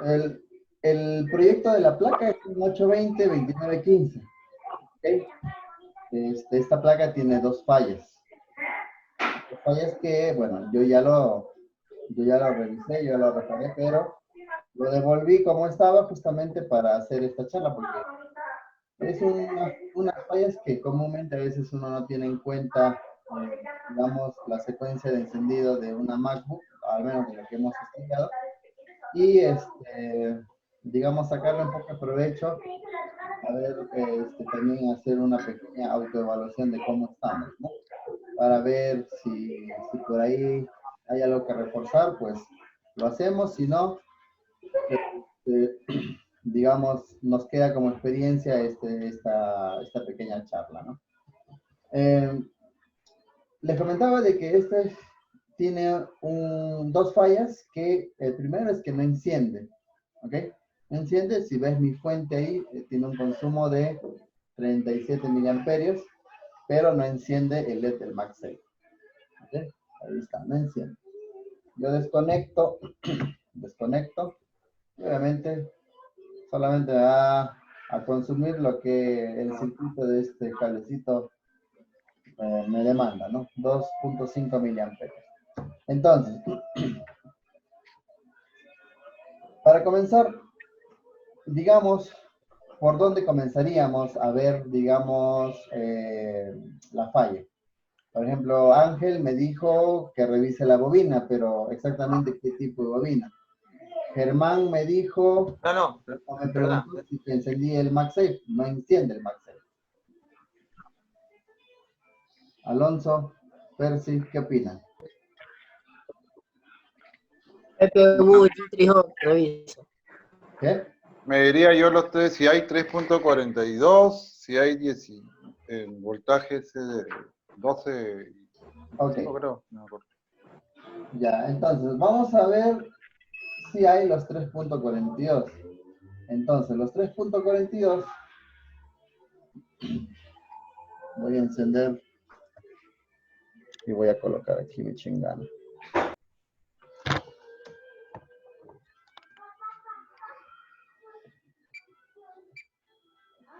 El, el proyecto de la placa es un 820-2915. ¿Ok? Esta placa tiene dos fallas. Dos fallas que, bueno, yo ya lo revisé, yo lo reparé, pero lo devolví como estaba justamente para hacer esta charla, porque es unas fallas que comúnmente a veces uno no tiene en cuenta, digamos, la secuencia de encendido de una MacBook, al menos de lo que hemos estudiado, y digamos, sacarle un poco de provecho, a ver, también hacer una pequeña autoevaluación de cómo estamos, ¿no? Para ver si por ahí hay algo que reforzar, pues lo hacemos, si no, este, digamos, nos queda como experiencia esta pequeña charla, ¿no? Eh, Les comentaba de que este tiene dos fallas, que el primero es que no enciende, ¿ok? No enciende, si ves mi fuente ahí, tiene un consumo de 37 miliamperios, pero no enciende el LED del MagSafe, ¿ok? Ahí está, no enciende. Yo desconecto, y obviamente solamente va a consumir lo que el circuito de este cablecito me demanda, ¿no? 2.5 miliamperios. Entonces, para comenzar, digamos, ¿por dónde comenzaríamos a ver, digamos, la falla? Por ejemplo, Ángel me dijo que revise la bobina, pero exactamente qué tipo de bobina. Germán me dijo, No, no, o me ¿verdad? preguntó si encendí el MagSafe. No enciende el MagSafe. Alonso, Percy, ¿qué opinan? CPU y Trijo, reviso. ¿Qué? Me diría yo los tres, si hay 3.42, si hay 10, el voltaje ese de 12, Ok, creo, no me acuerdo. ya, entonces vamos a ver si hay los 3.42. Entonces, los 3.42, voy a encender y voy a colocar aquí mi chingana.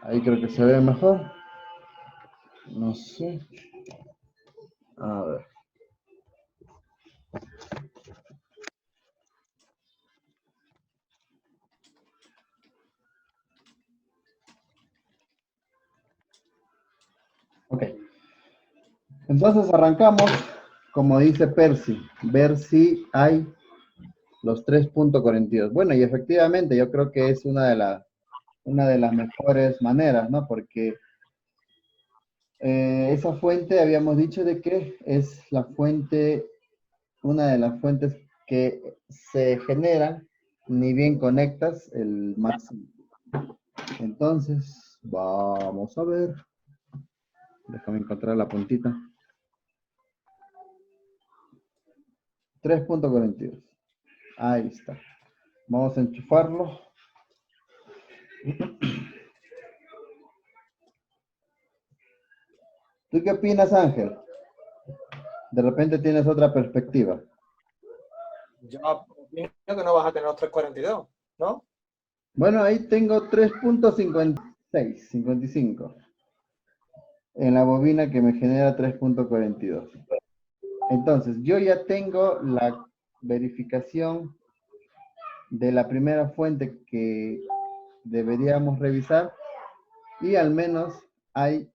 Ahí creo que se ve mejor. No sé. A ver. Ok. Entonces arrancamos, como dice Percy, ver si hay los 3.42. Bueno, y efectivamente yo creo que es una de las mejores maneras, ¿no? Porque esa fuente habíamos dicho de que es la fuente, una de las fuentes que se generan ni bien conectas el máximo. Entonces, vamos a ver. Déjame encontrar la puntita. 3.42. Ahí está. Vamos a enchufarlo. ¿Tú qué opinas, Ángel? De repente tienes otra perspectiva. Yo opino que no vas a tener los 342, ¿no? Bueno, ahí tengo 3.56, 55. En la bobina que me genera 3.42. Entonces, yo ya tengo la verificación de la primera fuente que deberíamos revisar y al menos hay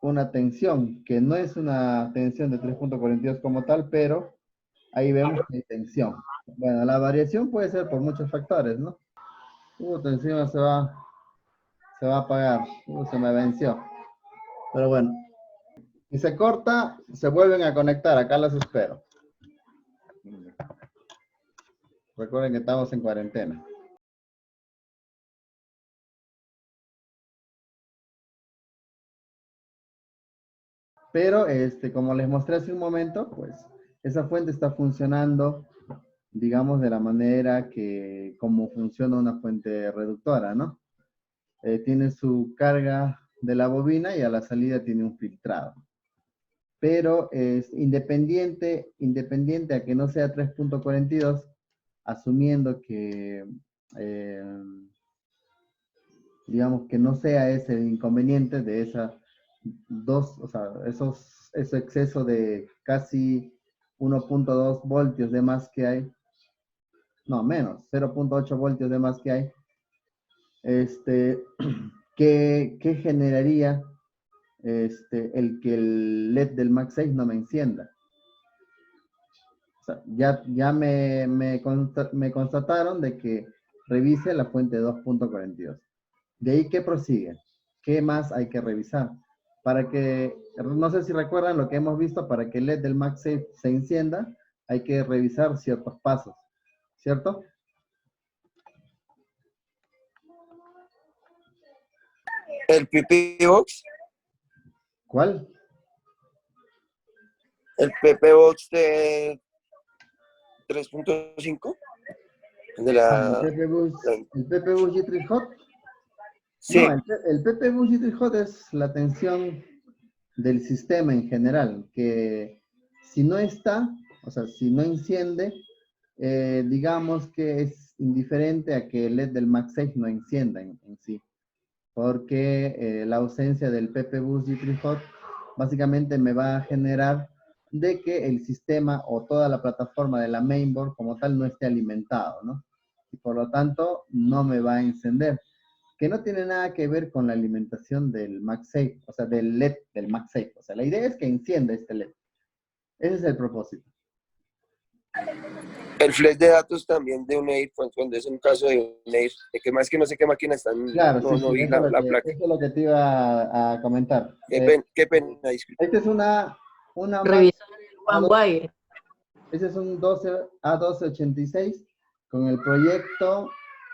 una tensión, que no es una tensión de 3.42 como tal, pero ahí vemos que hay tensión. Bueno, la variación puede ser por muchos factores, ¿no? Tensión se va a apagar. Se me venció. Pero bueno, si se corta, se vuelven a conectar. Acá los espero. Recuerden que estamos en cuarentena. Pero, como les mostré hace un momento, pues, esa fuente está funcionando, digamos, de la manera que, como funciona una fuente reductora, ¿no? Tiene su carga de la bobina y a la salida tiene un filtrado. Pero es independiente a que no sea 3.42, asumiendo que digamos que no sea ese el inconveniente de esas dos, o sea, ese exceso de casi 1.2 voltios de más que hay, no, menos, 0.8 voltios de más que hay, ¿qué generaría el que el LED del MagSafe no me encienda? O sea, ya me constataron de que revise la fuente 2.42. De ahí, ¿qué prosigue? ¿Qué más hay que revisar? Para que, no sé si recuerdan lo que hemos visto, para que el LED del MagSafe se encienda, hay que revisar ciertos pasos, ¿cierto? El PP Box, ¿Cuál? el PP Box de 3.5, de El la, PP Boost, el PP Boost G3 Hot. sí, No, el PP Boost G3 Hot es la tensión del sistema en general, que si no está, o sea, si no enciende, digamos que es indiferente a que el LED del MagSafe no encienda en sí, porque la ausencia del PP Boost G3 Hot básicamente me va a generar de que el sistema o toda la plataforma de la mainboard como tal no esté alimentado, ¿no? Y por lo tanto no me va a encender, que no tiene nada que ver con la alimentación del MagSafe, o sea, del LED del MagSafe. O sea, la idea es que encienda este LED. Ese es el propósito. el flash de datos también de un Air, cuando es un caso de un Air, que más que no sé qué máquina están, Claro, no, sí, no sí, vi eso la placa. es lo que te iba a comentar. Qué pena, disculpe. Esta es una Mac Revisar el One A12, Wire. ese es un 12, A1286 con el proyecto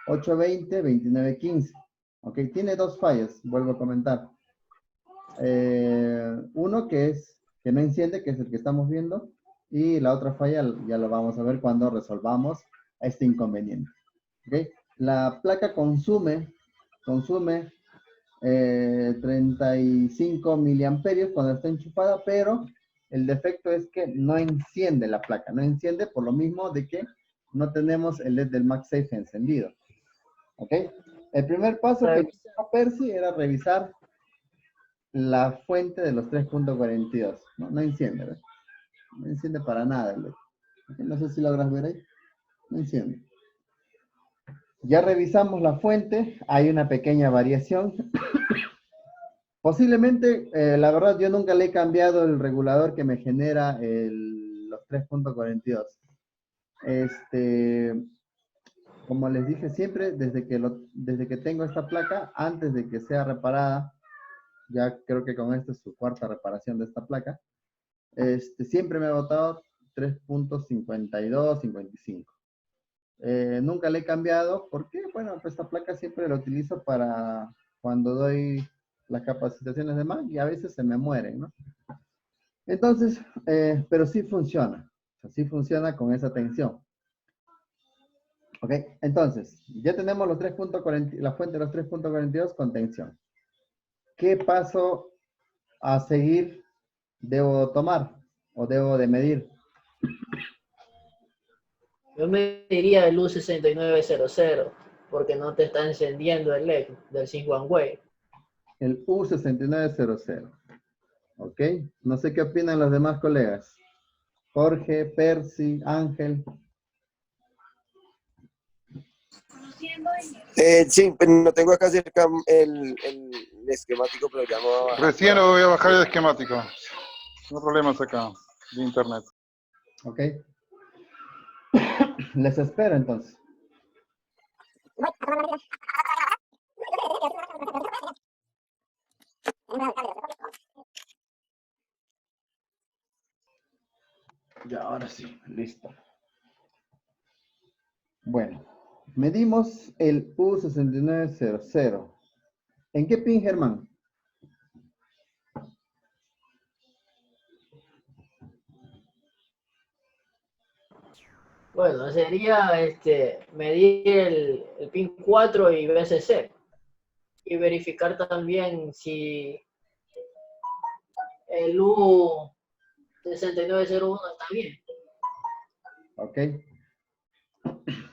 820-2915. Ok, tiene dos fallas, vuelvo a comentar. Uno que no enciende, que es el que estamos viendo, y la otra falla ya lo vamos a ver cuando resolvamos este inconveniente. ¿Okay? La placa consume 35 miliamperios cuando está enchufada, pero el defecto es que no enciende la placa, no enciende por lo mismo de que no tenemos el LED del MagSafe encendido. ¿Ok? El primer paso que hizo Percy era revisar la fuente de los 3.42. No enciende, ¿ves? No enciende para nada el LED. No sé si logras ver ahí. No enciende. Ya revisamos la fuente. Hay una pequeña variación. Posiblemente, la verdad, yo nunca le he cambiado el regulador que me genera los 3.42. Como les dije siempre, desde que tengo esta placa, antes de que sea reparada, ya creo que con esta es su cuarta reparación de esta placa, siempre me ha botado 3.52, 55. Nunca le he cambiado porque, bueno, pues esta placa siempre la utilizo para cuando doy las capacitaciones de Mac y a veces se me mueren, ¿no? Entonces, pero sí funciona. O sea, sí funciona con esa tensión. Ok, entonces, ya tenemos los 3.40, la fuente de los 3.42 con tensión. ¿Qué paso a seguir debo tomar o debo de medir? Yo me diría el U6900, porque no te está encendiendo el LED del 5 One Way. El U6900. ¿Ok? No sé qué opinan los demás colegas. Jorge, Percy, Ángel. Sí, pero no tengo acá cerca el esquemático, pero ya me voy a bajar. Recién lo voy a bajar el esquemático. No problemas acá, de internet. ¿Ok? Les espero entonces. Ya, ahora sí, listo. Bueno, medimos el U6900. ¿En qué pin, Germán? Bueno, sería medir el pin 4 y BCC. Y verificar también si el U6901 está bien. Ok.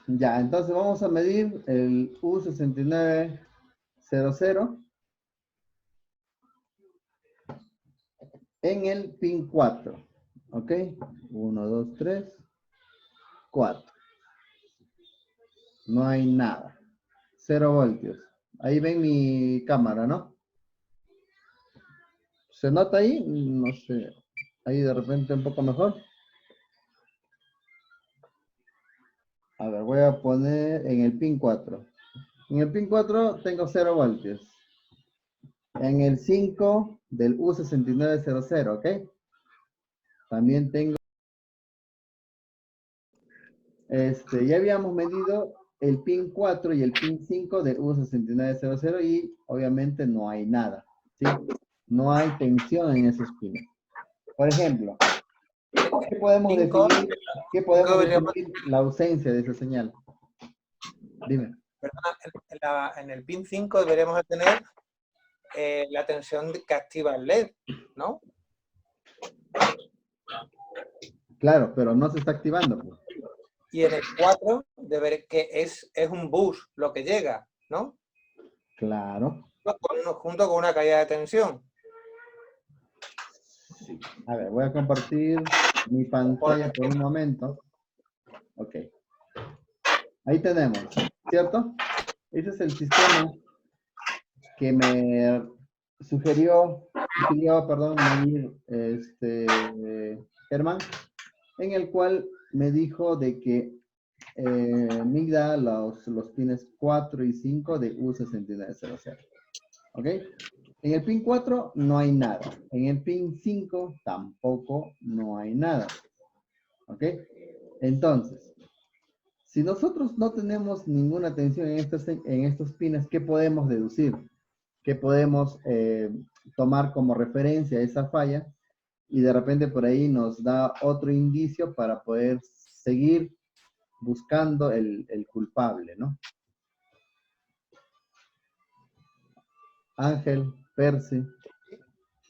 Ya, entonces vamos a medir el U6900 en el pin 4. ¿Ok? 1, 2, 3, 4. No hay nada. 0 voltios. Ahí ven mi cámara, ¿no? ¿Se nota ahí? No sé. Ahí de repente un poco mejor. A ver, voy a poner en el pin 4. En el pin 4 tengo 0 voltios. En el 5 del U6900, ¿ok? También tengo... ya habíamos medido el pin 4 y el pin 5 del U6900 y obviamente no hay nada, ¿sí? No hay tensión en esos pines. Por ejemplo, ¿qué podemos Cinco, definir? ¿Qué podemos deberíamos- definir la ausencia de esa señal? Dime. Perdona, en el pin 5 deberíamos de tener la tensión que activa el LED, ¿no? Claro, pero no se está activando, pues. Y en el 4 que es un bus lo que llega, ¿no? Claro. Junto con una caída de tensión. A ver, voy a compartir mi pantalla por un momento. Ok. Ahí tenemos, ¿cierto? Ese es el sistema que me sugirió, medir Germán, en el cual me dijo de que mida los pines 4 y 5 de U6900. ¿Ok? En el pin 4 no hay nada. En el pin 5 tampoco no hay nada. ¿Ok? Entonces, si nosotros no tenemos ninguna tensión en estos pines, ¿qué podemos deducir? ¿Qué podemos tomar como referencia esa falla? Y de repente por ahí nos da otro indicio para poder seguir buscando el culpable, ¿no? Ángel, Percy,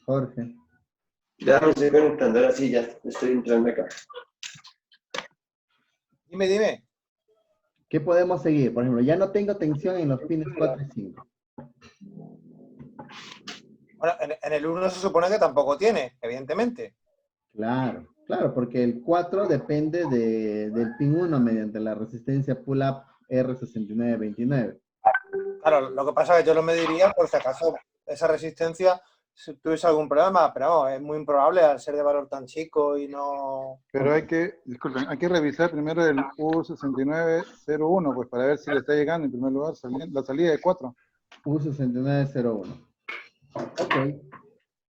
Jorge. Ya me estoy conectando, ahora sí, ya estoy entrando acá. Dime. ¿Qué podemos seguir? Por ejemplo, ya no tengo tensión en los pines 4 y 5. Bueno, en el 1 se supone que tampoco tiene, evidentemente. Claro, claro, porque el 4 depende del pin 1 mediante la resistencia pull-up R6929. Claro, lo que pasa es que yo lo mediría por si acaso esa resistencia si tuviese algún problema, pero vamos, es muy improbable al ser de valor tan chico y no... Pero disculpen, hay que revisar primero el U6901, pues para ver si le está llegando en primer lugar la salida de 4. U6901. Ok.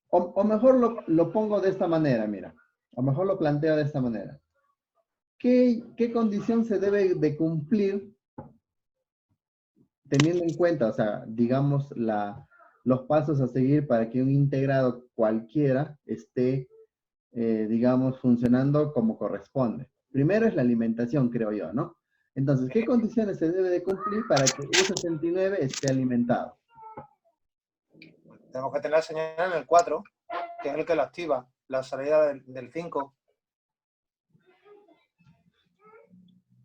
O mejor lo pongo de esta manera, mira. O mejor lo planteo de esta manera. ¿Qué condición se debe de cumplir teniendo en cuenta, o sea, digamos, los pasos a seguir para que un integrado cualquiera esté, digamos, funcionando como corresponde? Primero es la alimentación, creo yo, ¿no? Entonces, ¿qué condiciones se debe de cumplir para que U69 esté alimentado? Tenemos que tener la señal en el 4, que es el que lo activa, la salida del 5.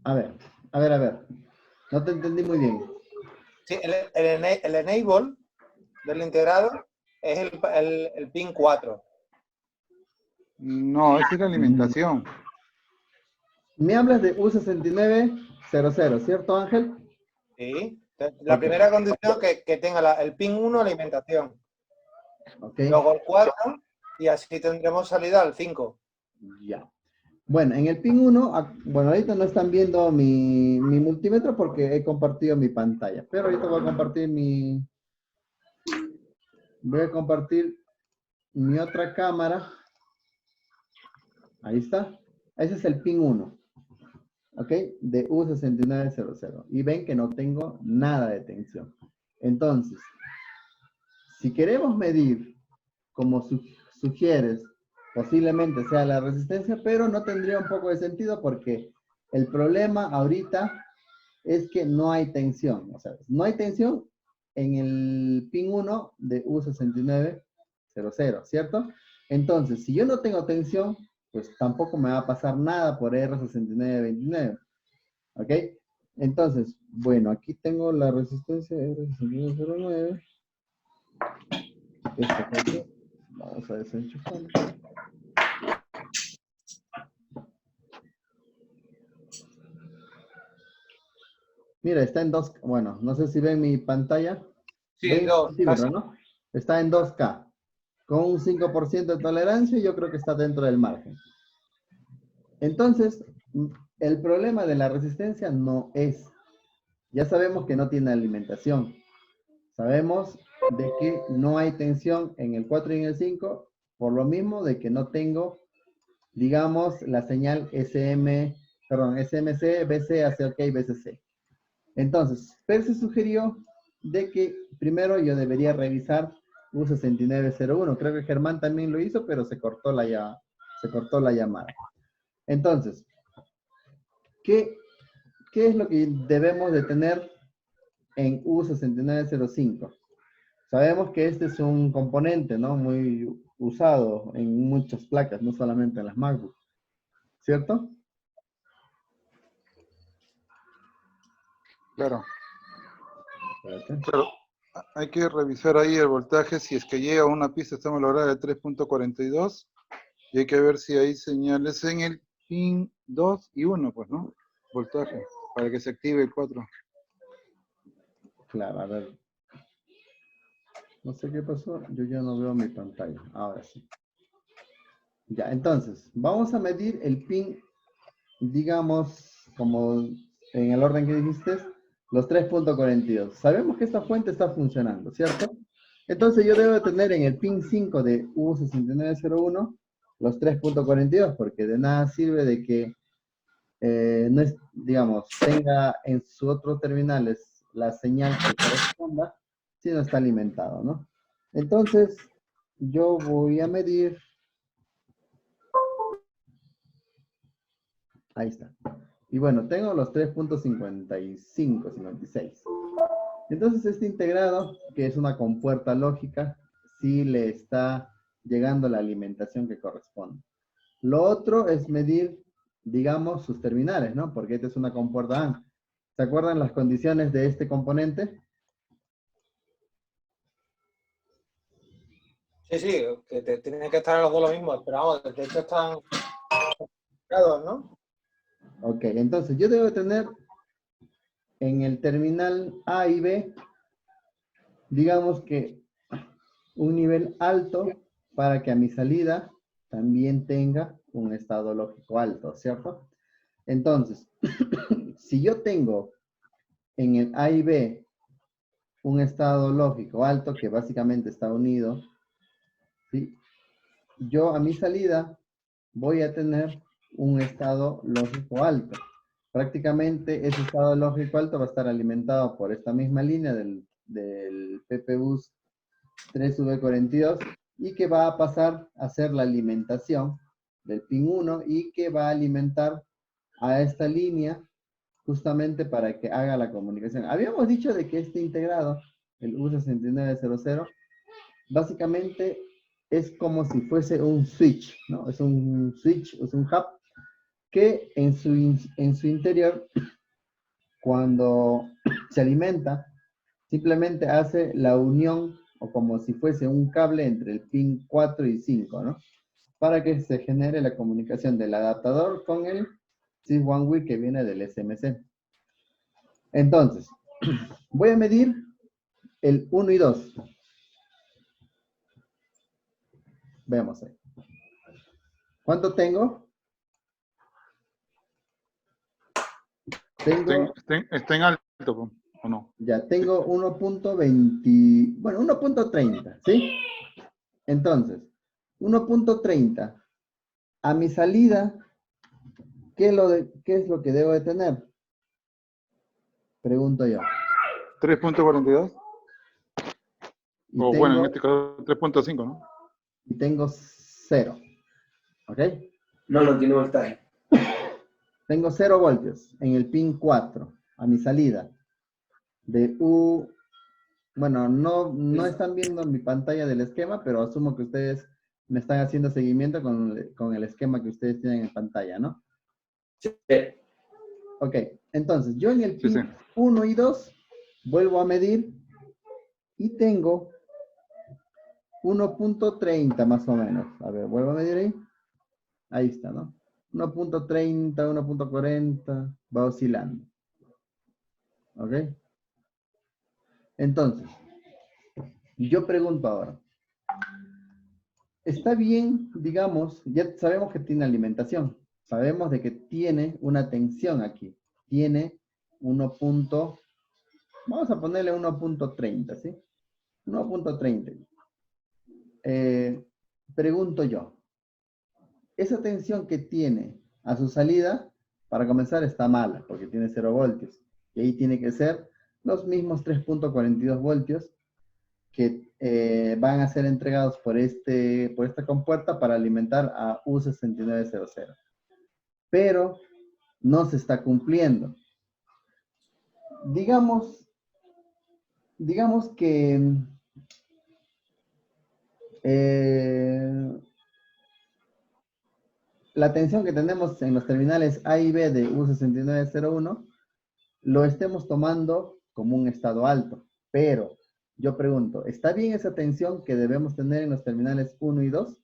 A ver. No te entendí muy bien. Sí, el enable del integrado es el pin 4. No, esa es la alimentación. Me hablas de U6900, ¿cierto, Ángel? Sí. La Ok. primera condición es que tenga el pin 1 alimentación. Ok. Luego el 4 y así tendremos salida al 5. Ya. Bueno, en el pin 1, bueno, ahorita no están viendo mi multímetro porque he compartido mi pantalla, pero ahorita voy a compartir mi otra cámara. Ahí está. Ese es el pin 1, ¿ok? De U6900. Y ven que no tengo nada de tensión. Entonces, si queremos medir, como sugieres, posiblemente sea la resistencia, pero no tendría un poco de sentido porque el problema ahorita es que no hay tensión. O sea, no hay tensión en el pin 1 de U6900, ¿cierto? Entonces, si yo no tengo tensión, pues tampoco me va a pasar nada por R6929. ¿Ok? Entonces, bueno, aquí tengo la resistencia R6909. Esta que aquí. Vamos a desenchufarlo. Mira, está en 2, bueno, no sé si ven mi pantalla. Sí, ¿Ven el dos, partímetro, casi. no? Está en 2K. Con un 5% de tolerancia, yo creo que está dentro del margen. Entonces, el problema de la resistencia no es, ya sabemos que no tiene alimentación. Sabemos de que no hay tensión en el 4 y en el 5, por lo mismo de que no tengo, digamos, la señal SMC, BC, AC, BCC. Entonces, Percy sugirió de que primero yo debería revisar U6901. Creo que Germán también lo hizo, pero se cortó la llamada. Entonces, ¿qué es lo que debemos de tener en U6905? Sabemos que este es un componente, ¿no? Muy usado en muchas placas, no solamente en las MacBook, ¿cierto? Claro. Espérate. Claro, hay que revisar ahí el voltaje, si es que llega a una pista, estamos logrando de 3.42, y hay que ver si hay señales en el pin 2 y 1, pues, ¿no? Voltaje, para que se active el 4. Claro, a ver. No sé qué pasó, yo ya no veo mi pantalla. Ahora sí. Ya, entonces, vamos a medir el pin, digamos, como en el orden que dijiste, los 3.42. Sabemos que esta fuente está funcionando, ¿cierto? Entonces yo debo tener en el pin 5 de U6901 los 3.42, porque de nada sirve de que no es, digamos, tenga en sus otros terminales la señal que corresponda si no está alimentado, ¿no? Entonces, yo voy a medir, ahí está. Y bueno, tengo los 3.55, 56. Entonces, este integrado, que es una compuerta lógica, sí le está llegando la alimentación que corresponde. Lo otro es medir, digamos, sus terminales, ¿no? Porque esta es una compuerta AND. ¿Se acuerdan las condiciones de este componente? Sí, sí, que tienen que estar los dos lo mismo, pero vamos, de hecho están conectados, ¿no? Ok, entonces yo debo tener en el terminal A y B, digamos que un nivel alto para que a mi salida también tenga un estado lógico alto, ¿cierto? Entonces, si yo tengo en el A y B un estado lógico alto, que básicamente está unido, ¿sí? Yo a mi salida voy a tener un estado lógico alto. Prácticamente ese estado lógico alto va a estar alimentado por esta misma línea del PPBus 3V42 y que va a pasar a ser la alimentación del pin 1 y que va a alimentar a esta línea justamente para que haga la comunicación. Habíamos dicho de que este integrado, el U6900, básicamente es como si fuese un switch, ¿no? Es un switch, es un hub que en su interior, cuando se alimenta, simplemente hace la unión o como si fuese un cable entre el pin 4 y 5, ¿no? Para que se genere la comunicación del adaptador con el SysOneWheel que viene del SMC. Entonces, voy a medir el 1 y 2. Veamos ahí. ¿Cuánto tengo? Tengo, Está en alto, pues, ¿o no? ya tengo 1.20, bueno, 1.30, ¿sí? Entonces, 1.30. A mi salida, ¿qué es lo que debo de tener? Pregunto yo. 3.42. Y O bueno, en tengo, este caso 3.5, ¿no? y tengo 0. ¿Ok? No tiene voltaje. Tengo 0 voltios en el pin 4 a mi salida de U. Bueno, no están viendo mi pantalla del esquema, pero asumo que ustedes me están haciendo seguimiento con el esquema que ustedes tienen en pantalla, ¿no? Sí. Ok, entonces yo en el Sí, sí. pin 1 y 2 vuelvo a medir y tengo 1.30 más o menos. A ver, vuelvo a medir ahí. Ahí está, ¿no? 1.30, 1.40, va oscilando. ¿Ok? Entonces, yo pregunto ahora. Está bien, digamos, ya sabemos que tiene alimentación. Sabemos de que tiene una tensión aquí. Tiene 1. Vamos a ponerle 1.30, ¿sí? 1.30. Pregunto yo. Esa tensión que tiene a su salida, para comenzar, está mala, porque tiene 0 voltios. Y ahí tiene que ser los mismos 3.42 voltios que van a ser entregados por esta compuerta para alimentar a U6900. Pero no se está cumpliendo. Digamos que la tensión que tenemos en los terminales A y B de U6901 lo estemos tomando como un estado alto. Pero yo pregunto, ¿está bien esa tensión que debemos tener en los terminales 1 y 2?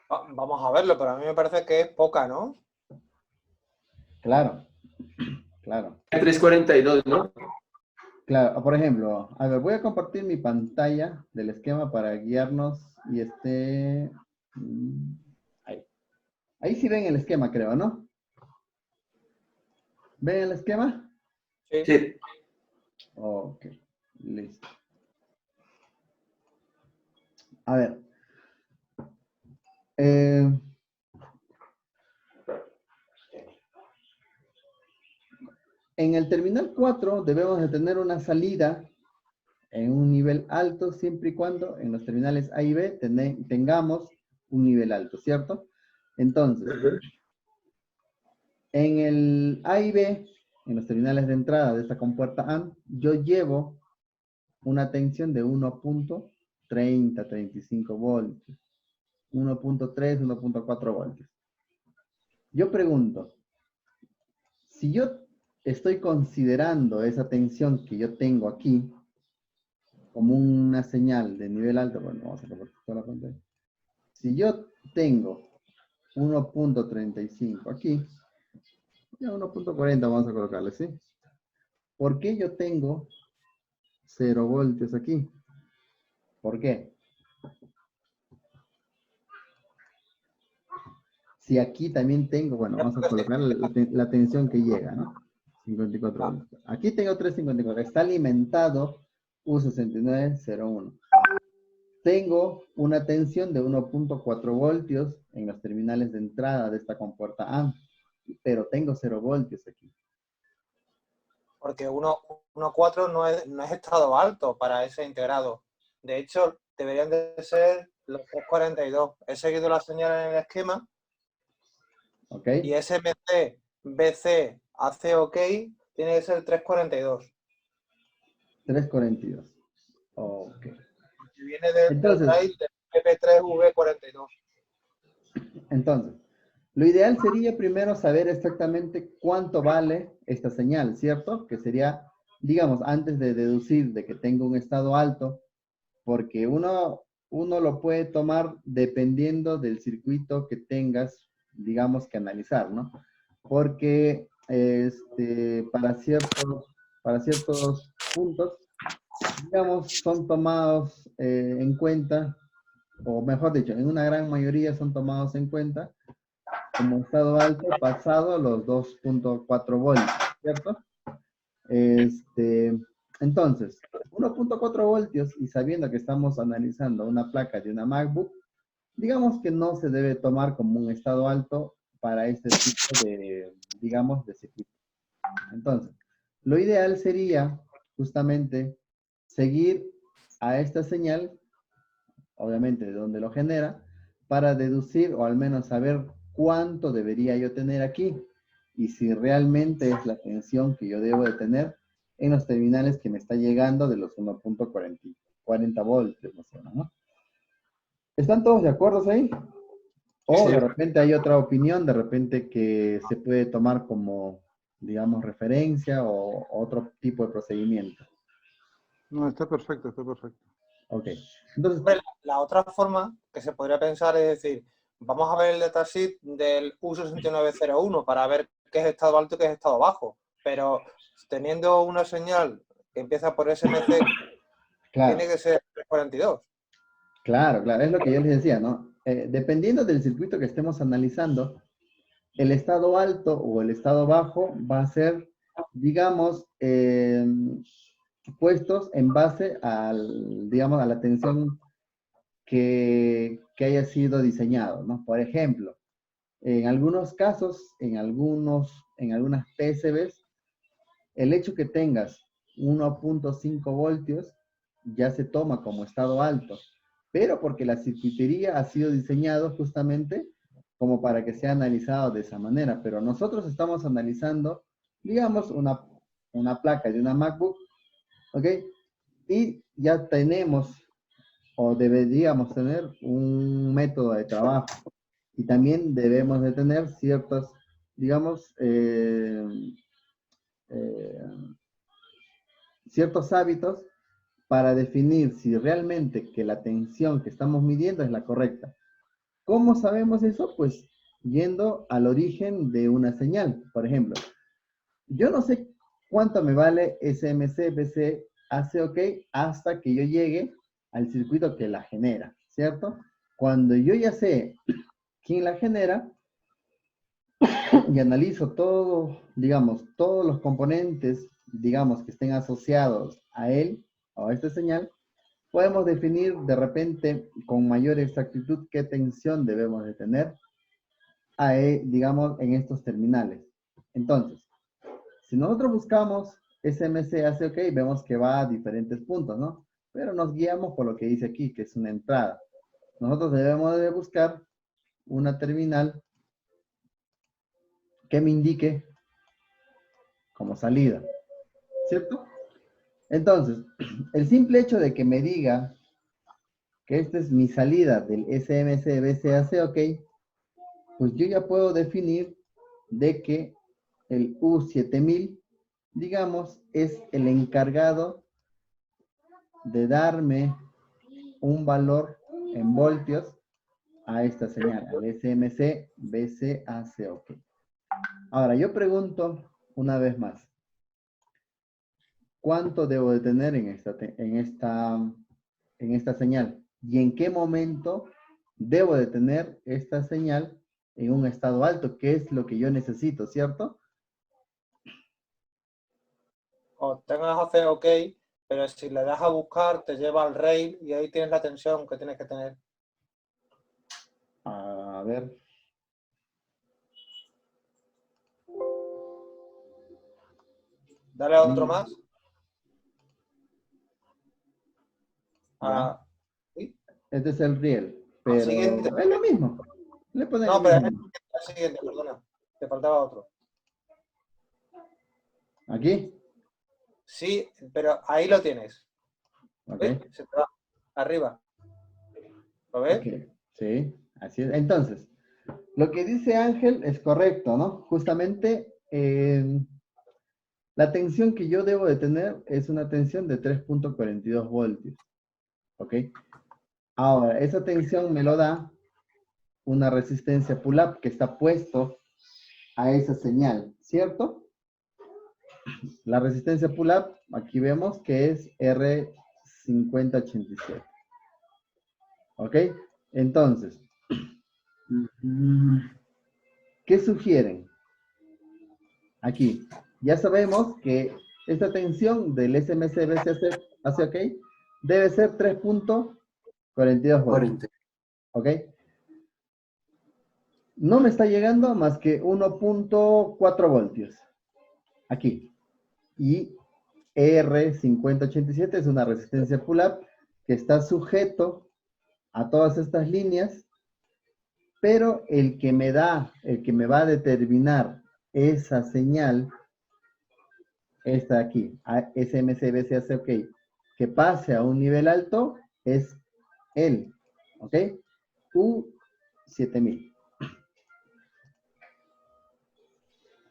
Vamos a verlo, pero a mí me parece que es poca, ¿no? Claro, claro. 342, ¿no? Claro, por ejemplo, a ver, voy a compartir mi pantalla del esquema para guiarnos y ahí. Ahí sí ven el esquema, creo, ¿no? ¿Ven el esquema? Sí. Sí. Ok, listo. A ver. En el terminal 4 debemos de tener una salida en un nivel alto siempre y cuando en los terminales A y B tengamos un nivel alto, ¿cierto? Entonces, en el A y B, en los terminales de entrada de esta compuerta AND, yo llevo una tensión de 1.30, 35 voltios, 1.3, 1.4 voltios. Yo pregunto, si yo estoy considerando esa tensión que yo tengo aquí como una señal de nivel alto, bueno, vamos a compartir toda la pantalla. Si yo tengo 1.35 aquí, ya 1.40 vamos a colocarle, ¿sí? ¿Por qué yo tengo 0 voltios aquí? ¿Por qué? Si aquí también tengo, bueno, vamos a colocar la tensión que llega, ¿no? 54 voltios. Aquí tengo 354, está alimentado U6901. Tengo una tensión de 1.4 voltios en los terminales de entrada de esta compuerta AND, pero tengo 0 voltios aquí. Porque 1.4 no es estado alto para ese integrado. De hecho, deberían de ser los 342. He seguido la señal en el esquema. ¿Ok? Y SMC, BC, AC OK tiene que ser 342. 342. Ok. Que viene del Entonces, drive del PP3V42. Entonces, lo ideal sería primero saber exactamente cuánto vale esta señal, ¿cierto? Que sería, digamos, antes de deducir de que tengo un estado alto, porque uno lo puede tomar dependiendo del circuito que tengas, digamos, que analizar, ¿no? Porque para ciertos puntos, digamos, son tomados en cuenta, o mejor dicho, en una gran mayoría son tomados en cuenta como estado alto pasado los 2.4 voltios, ¿cierto? Entonces, 1.4 voltios y sabiendo que estamos analizando una placa de una MacBook, digamos que no se debe tomar como un estado alto para este tipo de, digamos, de circuito. Entonces, lo ideal sería justamente seguir a esta señal, obviamente de donde lo genera, para deducir o al menos saber cuánto debería yo tener aquí y si realmente es la tensión que yo debo de tener en los terminales que me está llegando de los 1.40 voltios, ¿no? ¿Están todos de acuerdo ahí? O Sí. de repente hay otra opinión, de repente que se puede tomar como, digamos, referencia o otro tipo de procedimiento. No, está perfecto, está perfecto. Ok. Entonces, Hombre, la otra forma que se podría pensar es decir, vamos a ver el datasheet del U6901 para ver qué es estado alto y qué es estado bajo. Pero teniendo una señal que empieza por SMC, claro, tiene que ser 342. claro, claro, es lo que yo les decía, ¿no? Dependiendo del circuito que estemos analizando, el estado alto o el estado bajo va a ser, digamos, puestos en base al, digamos, a la tensión que haya sido diseñado, ¿no? Por ejemplo, en algunos casos, en algunas PCBs, el hecho que tengas 1.5 voltios ya se toma como estado alto, pero porque la circuitería ha sido diseñado justamente como para que sea analizado de esa manera, pero nosotros estamos analizando, digamos, una placa de una MacBook, ¿ok? Y ya tenemos o deberíamos tener un método de trabajo y también debemos de tener ciertos, digamos, eh, ciertos hábitos para definir si realmente que la tensión que estamos midiendo es la correcta. ¿Cómo sabemos eso? Pues yendo al origen de una señal. Por ejemplo, yo no sé cuánto me vale SMC, BC, AC, OK, hasta que yo llegue al circuito que la genera, ¿cierto? Cuando yo ya sé quién la genera y analizo todo, digamos, todos los componentes, digamos, que estén asociados a él o a esta señal, podemos definir de repente con mayor exactitud qué tensión debemos de tener, digamos, en estos terminales. Entonces, si nosotros buscamos SMC hace OK, vemos que va a diferentes puntos, ¿no? Pero nos guiamos por lo que dice aquí, que es una entrada. Nosotros debemos de buscar una terminal que me indique como salida, ¿cierto? Entonces, el simple hecho de que me diga que esta es mi salida del SMC BCAC OK, pues yo ya puedo definir de que el U7000, digamos, es el encargado de darme un valor en voltios a esta señal, al SMC BCAC OK. Ahora, yo pregunto una vez más, ¿cuánto debo de tener en esta señal? ¿Y en qué momento debo de tener esta señal en un estado alto? ¿Qué es lo que yo necesito, cierto? O tengas hacer OK, pero si le das a buscar, te lleva al rail y ahí tienes la tensión que tienes que tener. A ver. Dale a otro más. Ya. ¿Sí? Este es el riel, pero Siguiente. es lo mismo. Le ponen No, el pero es mismo. el siguiente, perdona. Te faltaba otro. Aquí. Sí, pero ahí lo tienes. Ok. ¿Ves? Se te va arriba. ¿Lo ves? Ok. Sí, así es. Entonces, lo que dice Ángel es correcto, ¿no? Justamente la tensión que yo debo de tener es una tensión de 3.42 voltios. ¿Ok? Ahora, esa tensión me lo da una resistencia pull-up que está puesto a esa señal, ¿cierto? La resistencia pull-up, aquí vemos que es R5087. ¿Ok? Entonces, ¿qué sugieren? Aquí, ya sabemos que esta tensión del SMC-BCC hacia OK debe ser 3.42 voltios. ¿Ok? No me está llegando más que 1.4 voltios. Aquí. Y R5087 es una resistencia pull-up que está sujeto a todas estas líneas, pero el que me va a determinar esa señal, esta aquí, SMC-BCAC OK, que pase a un nivel alto, es él, ¿ok? U7000.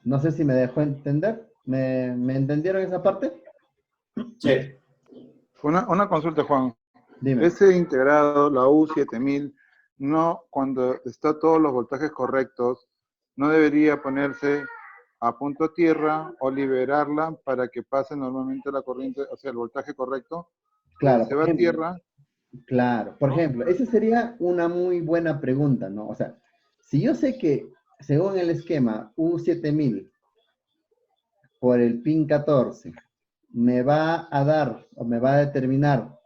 No sé si me dejó entender. ¿Me entendieron esa parte? Sí. Una consulta, Juan. Dime. Ese integrado, la U7000, no, cuando está todos los voltajes correctos, no debería ponerse a punto tierra o liberarla para que pase normalmente la corriente, o sea, el voltaje correcto. Claro, Se por va a ejemplo. tierra. Claro, por ¿No? ejemplo, esa sería una muy buena pregunta, ¿no? O sea, si yo sé que según el esquema U7000 por el pin 14 me va a dar o me va a determinar,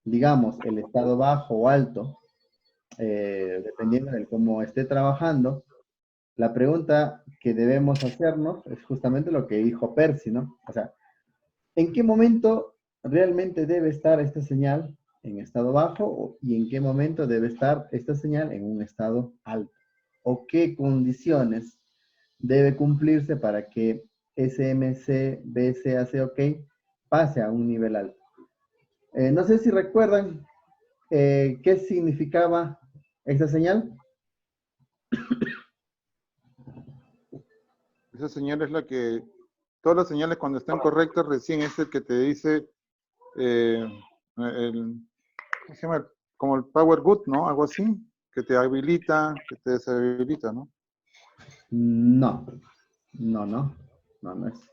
digamos, el estado bajo o alto, dependiendo de cómo esté trabajando, la pregunta que debemos hacernos es justamente lo que dijo Percy, ¿no? O sea, ¿en qué momento realmente debe estar esta señal en estado bajo y en qué momento debe estar esta señal en un estado alto? ¿O qué condiciones debe cumplirse para que SMC, BCAC, OK, pase a un nivel alto? No sé si recuerdan qué significaba esta señal. Esa señal es la que, todas las señales cuando están correctas, recién es el que te dice, ¿cómo se llama? Como el power good, ¿no? Algo así, que te habilita, que te deshabilita, ¿no? No, no es.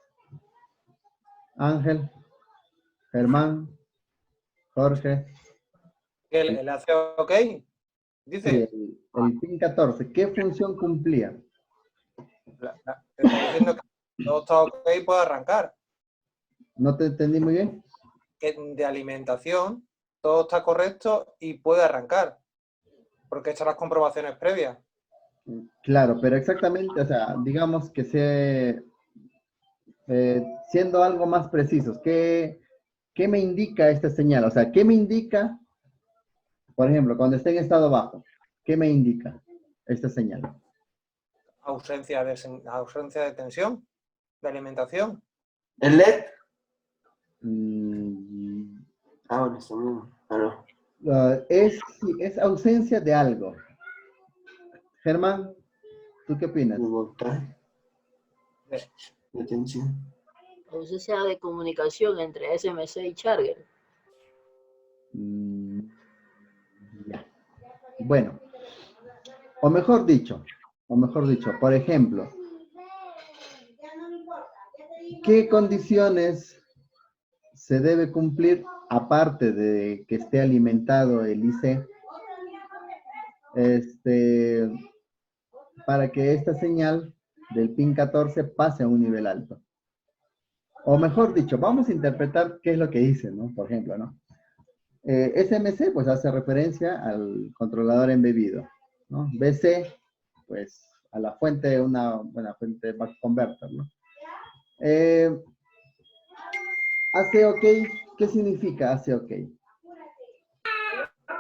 Ángel, Germán, Jorge. ¿El hace OK? Sí, Dice. el PIN 14, ¿qué función cumplía? Te está diciendo que todo está OK y puede arrancar. ¿No te entendí muy bien? Que de alimentación, todo está correcto y puede arrancar. Porque he hecho las comprobaciones previas. Claro, pero exactamente, o sea, digamos que siendo algo más precisos, ¿qué me indica esta señal? O sea, ¿qué me indica, por ejemplo, cuando esté en estado bajo? ¿Qué me indica esta señal? Ausencia de tensión, de alimentación. ¿El LED? Mm, Ah, bueno, está bien. Ah, no. sí, es ausencia de algo. Germán, ¿tú qué opinas? El voltaje, de- de tensión. Ausencia de comunicación entre SMC y Charger. Mm, ya. Bueno, o mejor dicho, por ejemplo, ¿qué condiciones se debe cumplir aparte de que esté alimentado el IC para que esta señal del pin 14 pase a un nivel alto? O mejor dicho, vamos a interpretar qué es lo que dice, ¿no? Por ejemplo, ¿no? SMC, pues hace referencia al controlador embebido, ¿no? BC, pues a la fuente, una buena fuente back converter, ¿no? Hace OK, ¿qué significa hace OK?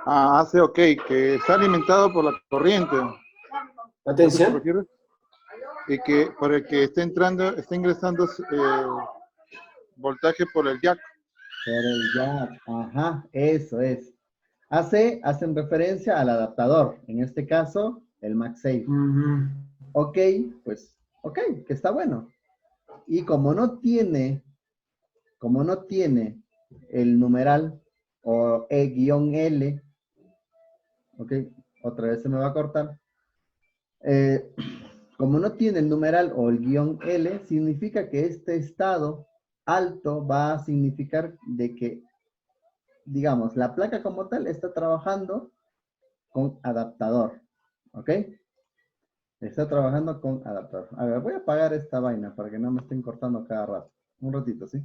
Ah, hace OK, que está alimentado por la corriente. ¿La ¿A qué te tensión? refieres? Y que por el que está ingresando voltaje por el jack. Por el jack, ajá, eso es. Hacen referencia al adaptador, en este caso, el MagSafe. OK, pues, OK, que está bueno. Y como no tiene el numeral o E-L, ok, otra vez se me va a cortar. Como no tiene el numeral o el guión L, significa que este estado alto va a significar de que, digamos, la placa como tal está trabajando con adaptador, ¿ok? Está trabajando con adaptador. A ver, voy a apagar esta vaina para que no me estén cortando cada rato. Un ratito, ¿sí?